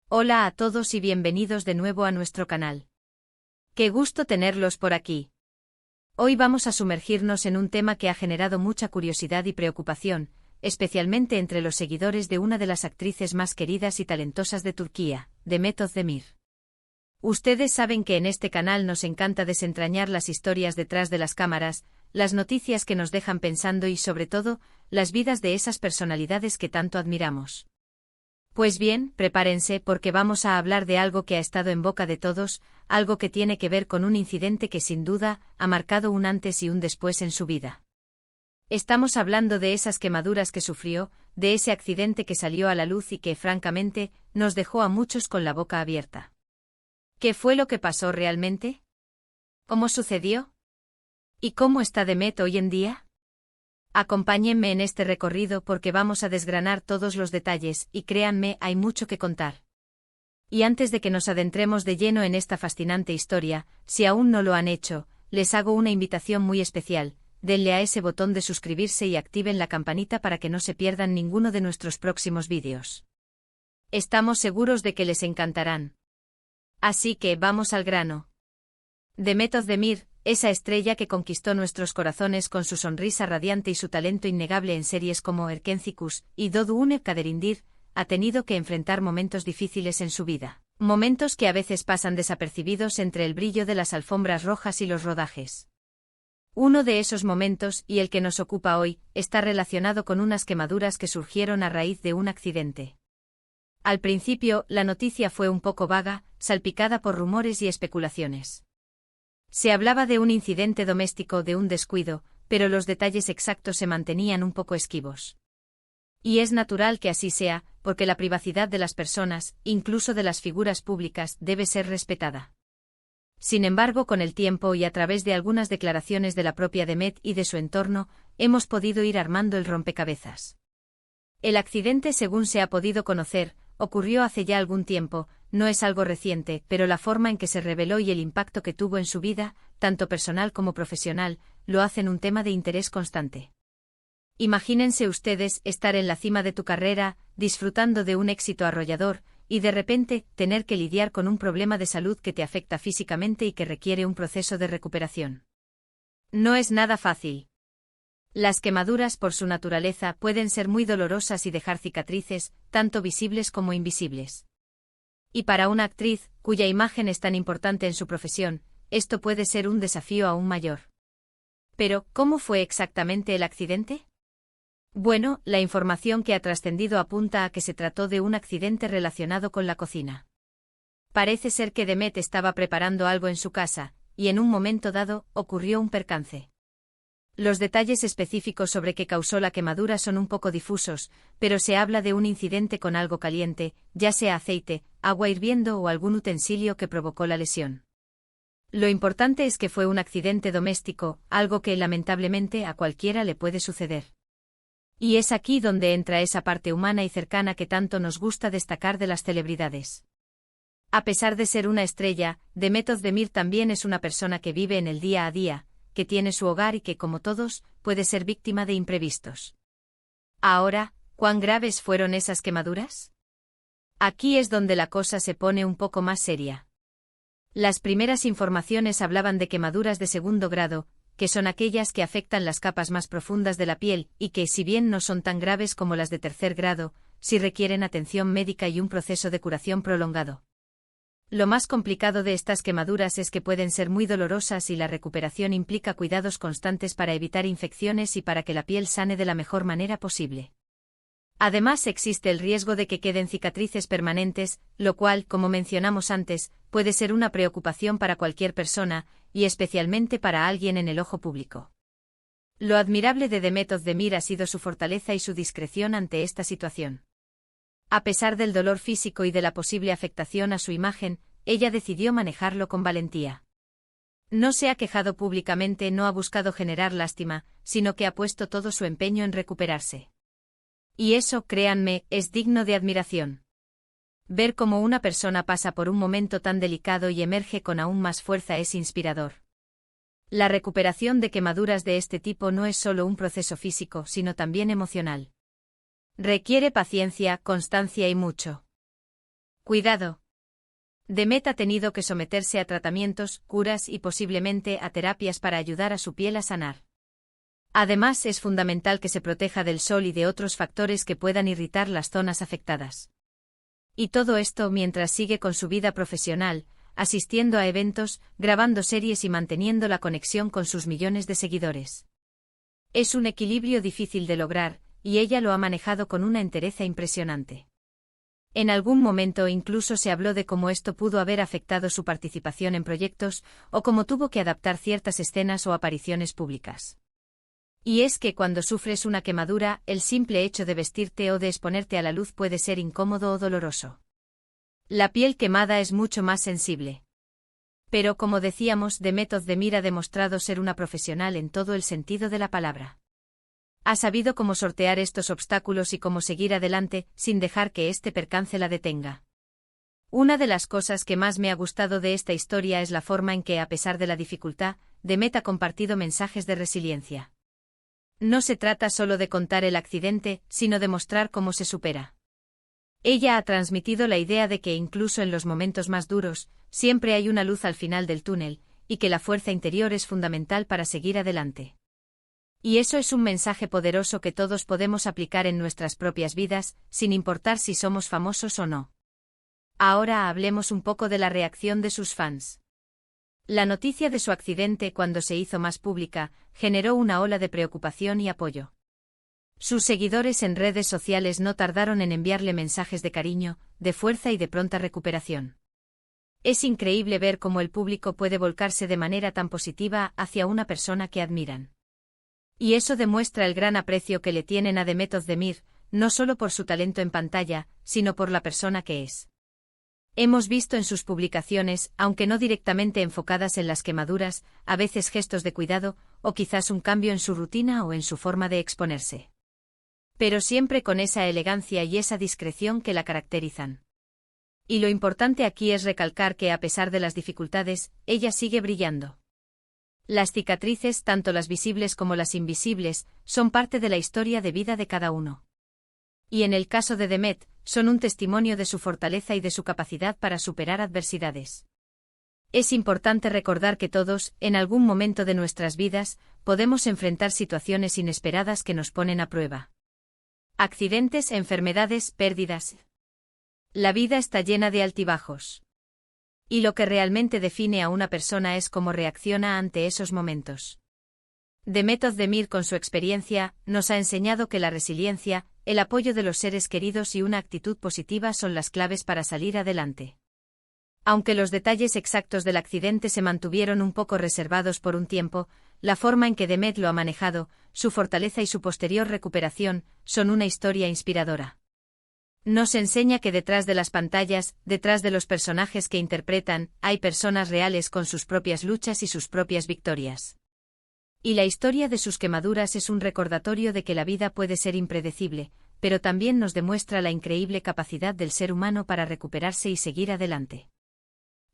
Hola a todos y bienvenidos de nuevo a nuestro canal. Qué gusto tenerlos por aquí. Hoy vamos a sumergirnos en un tema que ha generado mucha curiosidad y preocupación, especialmente entre los seguidores de una de las actrices más queridas y talentosas de Turquía, Demet Özdemir. Ustedes saben que en este canal nos encanta desentrañar las historias detrás de las cámaras, las noticias que nos dejan pensando y sobre todo, las vidas de esas personalidades que tanto admiramos. Pues bien, prepárense porque vamos a hablar de algo que ha estado en boca de todos, algo que tiene que ver con un incidente que sin duda ha marcado un antes y un después en su vida. Estamos hablando de esas quemaduras que sufrió, de ese accidente que salió a la luz y que, francamente, nos dejó a muchos con la boca abierta. ¿Qué fue lo que pasó realmente? ¿Cómo sucedió? ¿Y cómo está Demet hoy en día? Acompáñenme en este recorrido porque vamos a desgranar todos los detalles y créanme, hay mucho que contar. Y antes de que nos adentremos de lleno en esta fascinante historia, si aún no lo han hecho, les hago una invitación muy especial, denle a ese botón de suscribirse y activen la campanita para que no se pierdan ninguno de nuestros próximos vídeos. Estamos seguros de que les encantarán. Así que vamos al grano. Demet Özdemir, esa estrella que conquistó nuestros corazones con su sonrisa radiante y su talento innegable en series como Erkencikus y Doğduğun Kaderindir, ha tenido que enfrentar momentos difíciles en su vida, momentos que a veces pasan desapercibidos entre el brillo de las alfombras rojas y los rodajes. Uno de esos momentos, y el que nos ocupa hoy, está relacionado con unas quemaduras que surgieron a raíz de un accidente. Al principio, la noticia fue un poco vaga, salpicada por rumores y especulaciones. Se hablaba de un incidente doméstico, de un descuido, pero los detalles exactos se mantenían un poco esquivos. Y es natural que así sea, porque la privacidad de las personas, incluso de las figuras públicas, debe ser respetada. Sin embargo, con el tiempo y a través de algunas declaraciones de la propia Demet y de su entorno, hemos podido ir armando el rompecabezas. El accidente, según se ha podido conocer, ocurrió hace ya algún tiempo, no es algo reciente, pero la forma en que se reveló y el impacto que tuvo en su vida, tanto personal como profesional, lo hacen un tema de interés constante. Imagínense ustedes estar en la cima de tu carrera, disfrutando de un éxito arrollador, y de repente, tener que lidiar con un problema de salud que te afecta físicamente y que requiere un proceso de recuperación. No es nada fácil. Las quemaduras, por su naturaleza, pueden ser muy dolorosas y dejar cicatrices, tanto visibles como invisibles. Y para una actriz, cuya imagen es tan importante en su profesión, esto puede ser un desafío aún mayor. Pero, ¿cómo fue exactamente el accidente? Bueno, la información que ha trascendido apunta a que se trató de un accidente relacionado con la cocina. Parece ser que Demet estaba preparando algo en su casa, y en un momento dado, ocurrió un percance. Los detalles específicos sobre qué causó la quemadura son un poco difusos, pero se habla de un incidente con algo caliente, ya sea aceite, agua hirviendo o algún utensilio que provocó la lesión. Lo importante es que fue un accidente doméstico, algo que lamentablemente a cualquiera le puede suceder. Y es aquí donde entra esa parte humana y cercana que tanto nos gusta destacar de las celebridades. A pesar de ser una estrella, Demet Özdemir también es una persona que vive en el día a día, que tiene su hogar y que, como todos, puede ser víctima de imprevistos. Ahora, ¿cuán graves fueron esas quemaduras? Aquí es donde la cosa se pone un poco más seria. Las primeras informaciones hablaban de quemaduras de segundo grado, que son aquellas que afectan las capas más profundas de la piel y que, si bien no son tan graves como las de tercer grado, sí requieren atención médica y un proceso de curación prolongado. Lo más complicado de estas quemaduras es que pueden ser muy dolorosas y la recuperación implica cuidados constantes para evitar infecciones y para que la piel sane de la mejor manera posible. Además, existe el riesgo de que queden cicatrices permanentes, lo cual, como mencionamos antes, puede ser una preocupación para cualquier persona, y especialmente para alguien en el ojo público. Lo admirable de Demet Özdemir ha sido su fortaleza y su discreción ante esta situación. A pesar del dolor físico y de la posible afectación a su imagen, ella decidió manejarlo con valentía. No se ha quejado públicamente, no ha buscado generar lástima, sino que ha puesto todo su empeño en recuperarse. Y eso, créanme, es digno de admiración. Ver cómo una persona pasa por un momento tan delicado y emerge con aún más fuerza es inspirador. La recuperación de quemaduras de este tipo no es solo un proceso físico, sino también emocional. Requiere paciencia, constancia y mucho Cuidado. Demet ha tenido que someterse a tratamientos, curas y posiblemente a terapias para ayudar a su piel a sanar. Además, es fundamental que se proteja del sol y de otros factores que puedan irritar las zonas afectadas. Y todo esto mientras sigue con su vida profesional, asistiendo a eventos, grabando series y manteniendo la conexión con sus millones de seguidores. Es un equilibrio difícil de lograr, y ella lo ha manejado con una entereza impresionante. En algún momento incluso se habló de cómo esto pudo haber afectado su participación en proyectos, o cómo tuvo que adaptar ciertas escenas o apariciones públicas. Y es que cuando sufres una quemadura, el simple hecho de vestirte o de exponerte a la luz puede ser incómodo o doloroso. La piel quemada es mucho más sensible. Pero como decíamos, Demet Özdemir ha demostrado ser una profesional en todo el sentido de la palabra. Ha sabido cómo sortear estos obstáculos y cómo seguir adelante, sin dejar que este percance la detenga. Una de las cosas que más me ha gustado de esta historia es la forma en que, a pesar de la dificultad, Demet ha compartido mensajes de resiliencia. No se trata solo de contar el accidente, sino de mostrar cómo se supera. Ella ha transmitido la idea de que incluso en los momentos más duros, siempre hay una luz al final del túnel, y que la fuerza interior es fundamental para seguir adelante. Y eso es un mensaje poderoso que todos podemos aplicar en nuestras propias vidas, sin importar si somos famosos o no. Ahora hablemos un poco de la reacción de sus fans. La noticia de su accidente, cuando se hizo más pública, generó una ola de preocupación y apoyo. Sus seguidores en redes sociales no tardaron en enviarle mensajes de cariño, de fuerza y de pronta recuperación. Es increíble ver cómo el público puede volcarse de manera tan positiva hacia una persona que admiran. Y eso demuestra el gran aprecio que le tienen a Demet Özdemir, no solo por su talento en pantalla, sino por la persona que es. Hemos visto en sus publicaciones, aunque no directamente enfocadas en las quemaduras, a veces gestos de cuidado, o quizás un cambio en su rutina o en su forma de exponerse. Pero siempre con esa elegancia y esa discreción que la caracterizan. Y lo importante aquí es recalcar que a pesar de las dificultades, ella sigue brillando. Las cicatrices, tanto las visibles como las invisibles, son parte de la historia de vida de cada uno. Y en el caso de Demet, son un testimonio de su fortaleza y de su capacidad para superar adversidades. Es importante recordar que todos, en algún momento de nuestras vidas, podemos enfrentar situaciones inesperadas que nos ponen a prueba. Accidentes, enfermedades, pérdidas. La vida está llena de altibajos. Y lo que realmente define a una persona es cómo reacciona ante esos momentos. Demet Özdemir, con su experiencia, nos ha enseñado que la resiliencia, el apoyo de los seres queridos y una actitud positiva son las claves para salir adelante. Aunque los detalles exactos del accidente se mantuvieron un poco reservados por un tiempo, la forma en que Demet lo ha manejado, su fortaleza y su posterior recuperación, son una historia inspiradora. Nos enseña que detrás de las pantallas, detrás de los personajes que interpretan, hay personas reales con sus propias luchas y sus propias victorias. Y la historia de sus quemaduras es un recordatorio de que la vida puede ser impredecible, pero también nos demuestra la increíble capacidad del ser humano para recuperarse y seguir adelante.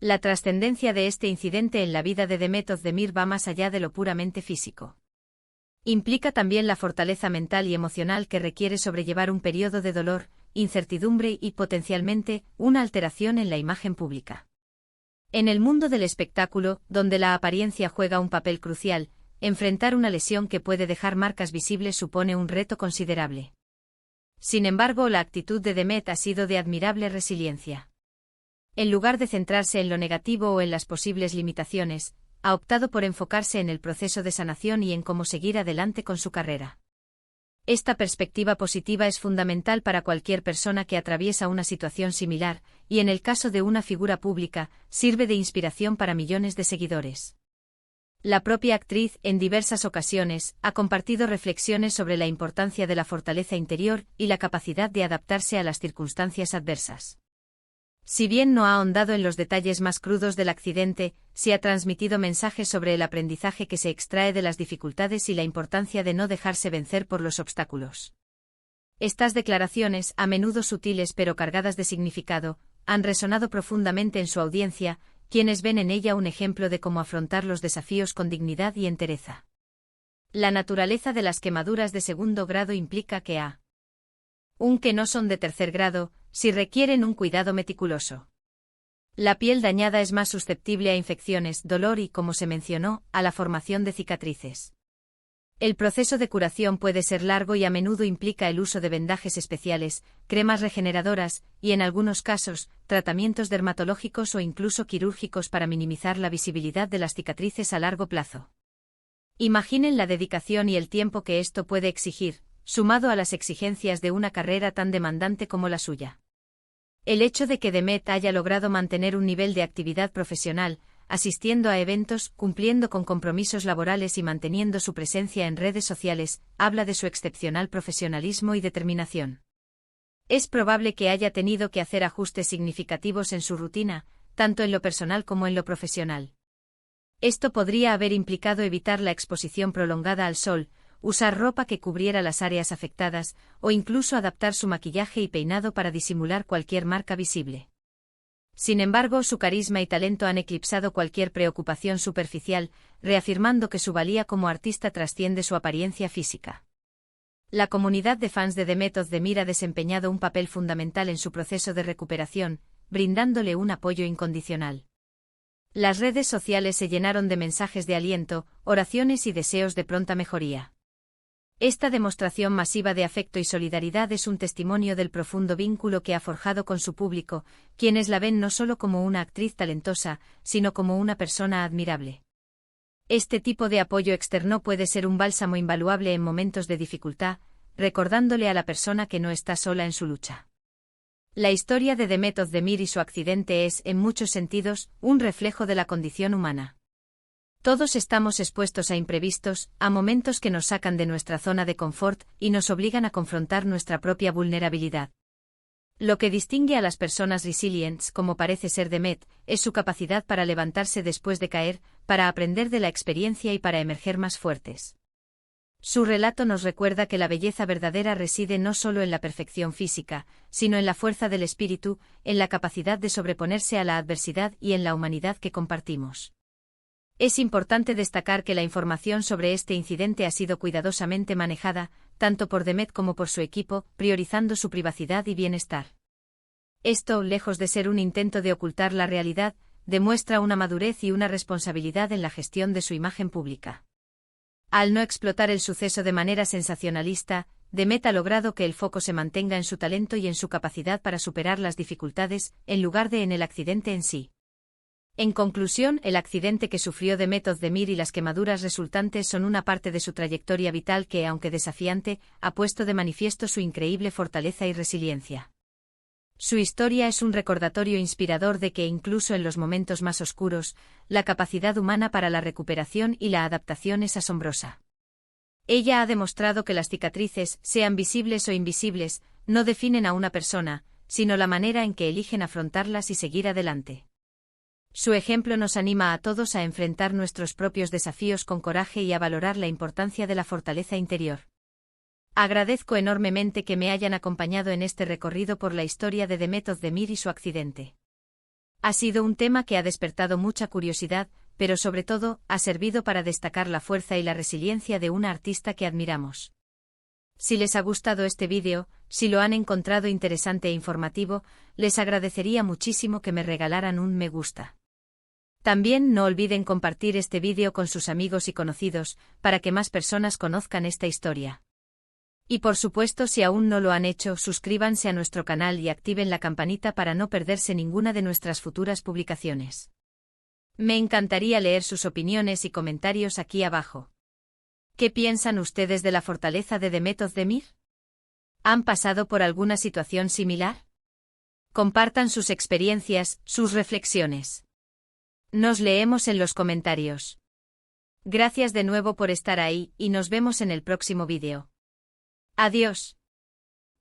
La trascendencia de este incidente en la vida de Demet Özdemir va más allá de lo puramente físico. Implica también la fortaleza mental y emocional que requiere sobrellevar un periodo de dolor, incertidumbre y, potencialmente, una alteración en la imagen pública. En el mundo del espectáculo, donde la apariencia juega un papel crucial, enfrentar una lesión que puede dejar marcas visibles supone un reto considerable. Sin embargo, la actitud de Demet ha sido de admirable resiliencia. En lugar de centrarse en lo negativo o en las posibles limitaciones, ha optado por enfocarse en el proceso de sanación y en cómo seguir adelante con su carrera. Esta perspectiva positiva es fundamental para cualquier persona que atraviesa una situación similar, y en el caso de una figura pública, sirve de inspiración para millones de seguidores. La propia actriz, en diversas ocasiones, ha compartido reflexiones sobre la importancia de la fortaleza interior y la capacidad de adaptarse a las circunstancias adversas. Si bien no ha ahondado en los detalles más crudos del accidente, sí ha transmitido mensajes sobre el aprendizaje que se extrae de las dificultades y la importancia de no dejarse vencer por los obstáculos. Estas declaraciones, a menudo sutiles pero cargadas de significado, han resonado profundamente en su audiencia, quienes ven en ella un ejemplo de cómo afrontar los desafíos con dignidad y entereza. La naturaleza de las quemaduras de segundo grado implica que aunque no son de tercer grado, si requieren un cuidado meticuloso. La piel dañada es más susceptible a infecciones, dolor y, como se mencionó, a la formación de cicatrices. El proceso de curación puede ser largo y a menudo implica el uso de vendajes especiales, cremas regeneradoras y, en algunos casos, tratamientos dermatológicos o incluso quirúrgicos para minimizar la visibilidad de las cicatrices a largo plazo. Imaginen la dedicación y el tiempo que esto puede exigir, sumado a las exigencias de una carrera tan demandante como la suya. El hecho de que Demet haya logrado mantener un nivel de actividad profesional, asistiendo a eventos, cumpliendo con compromisos laborales y manteniendo su presencia en redes sociales, habla de su excepcional profesionalismo y determinación. Es probable que haya tenido que hacer ajustes significativos en su rutina, tanto en lo personal como en lo profesional. Esto podría haber implicado evitar la exposición prolongada al sol, usar ropa que cubriera las áreas afectadas, o incluso adaptar su maquillaje y peinado para disimular cualquier marca visible. Sin embargo, su carisma y talento han eclipsado cualquier preocupación superficial, reafirmando que su valía como artista trasciende su apariencia física. La comunidad de fans de Demet Özdemir ha desempeñado un papel fundamental en su proceso de recuperación, brindándole un apoyo incondicional. Las redes sociales se llenaron de mensajes de aliento, oraciones y deseos de pronta mejoría. Esta demostración masiva de afecto y solidaridad es un testimonio del profundo vínculo que ha forjado con su público, quienes la ven no solo como una actriz talentosa, sino como una persona admirable. Este tipo de apoyo externo puede ser un bálsamo invaluable en momentos de dificultad, recordándole a la persona que no está sola en su lucha. La historia de Demet Özdemir y su accidente es, en muchos sentidos, un reflejo de la condición humana. Todos estamos expuestos a imprevistos, a momentos que nos sacan de nuestra zona de confort y nos obligan a confrontar nuestra propia vulnerabilidad. Lo que distingue a las personas resilientes, como parece ser Demet, es su capacidad para levantarse después de caer, para aprender de la experiencia y para emerger más fuertes. Su relato nos recuerda que la belleza verdadera reside no solo en la perfección física, sino en la fuerza del espíritu, en la capacidad de sobreponerse a la adversidad y en la humanidad que compartimos. Es importante destacar que la información sobre este incidente ha sido cuidadosamente manejada, tanto por Demet como por su equipo, priorizando su privacidad y bienestar. Esto, lejos de ser un intento de ocultar la realidad, demuestra una madurez y una responsabilidad en la gestión de su imagen pública. Al no explotar el suceso de manera sensacionalista, Demet ha logrado que el foco se mantenga en su talento y en su capacidad para superar las dificultades, en lugar de en el accidente en sí. En conclusión, el accidente que sufrió Demet Özdemir y las quemaduras resultantes son una parte de su trayectoria vital que, aunque desafiante, ha puesto de manifiesto su increíble fortaleza y resiliencia. Su historia es un recordatorio inspirador de que, incluso en los momentos más oscuros, la capacidad humana para la recuperación y la adaptación es asombrosa. Ella ha demostrado que las cicatrices, sean visibles o invisibles, no definen a una persona, sino la manera en que eligen afrontarlas y seguir adelante. Su ejemplo nos anima a todos a enfrentar nuestros propios desafíos con coraje y a valorar la importancia de la fortaleza interior. Agradezco enormemente que me hayan acompañado en este recorrido por la historia de Demet Özdemir y su accidente. Ha sido un tema que ha despertado mucha curiosidad, pero sobre todo, ha servido para destacar la fuerza y la resiliencia de una artista que admiramos. Si les ha gustado este vídeo, si lo han encontrado interesante e informativo, les agradecería muchísimo que me regalaran un me gusta. También no olviden compartir este vídeo con sus amigos y conocidos, para que más personas conozcan esta historia. Y por supuesto, si aún no lo han hecho, suscríbanse a nuestro canal y activen la campanita para no perderse ninguna de nuestras futuras publicaciones. Me encantaría leer sus opiniones y comentarios aquí abajo. ¿Qué piensan ustedes de la fortaleza de Demet Özdemir? ¿Han pasado por alguna situación similar? Compartan sus experiencias, sus reflexiones. Nos leemos en los comentarios. Gracias de nuevo por estar ahí y nos vemos en el próximo vídeo. Adiós.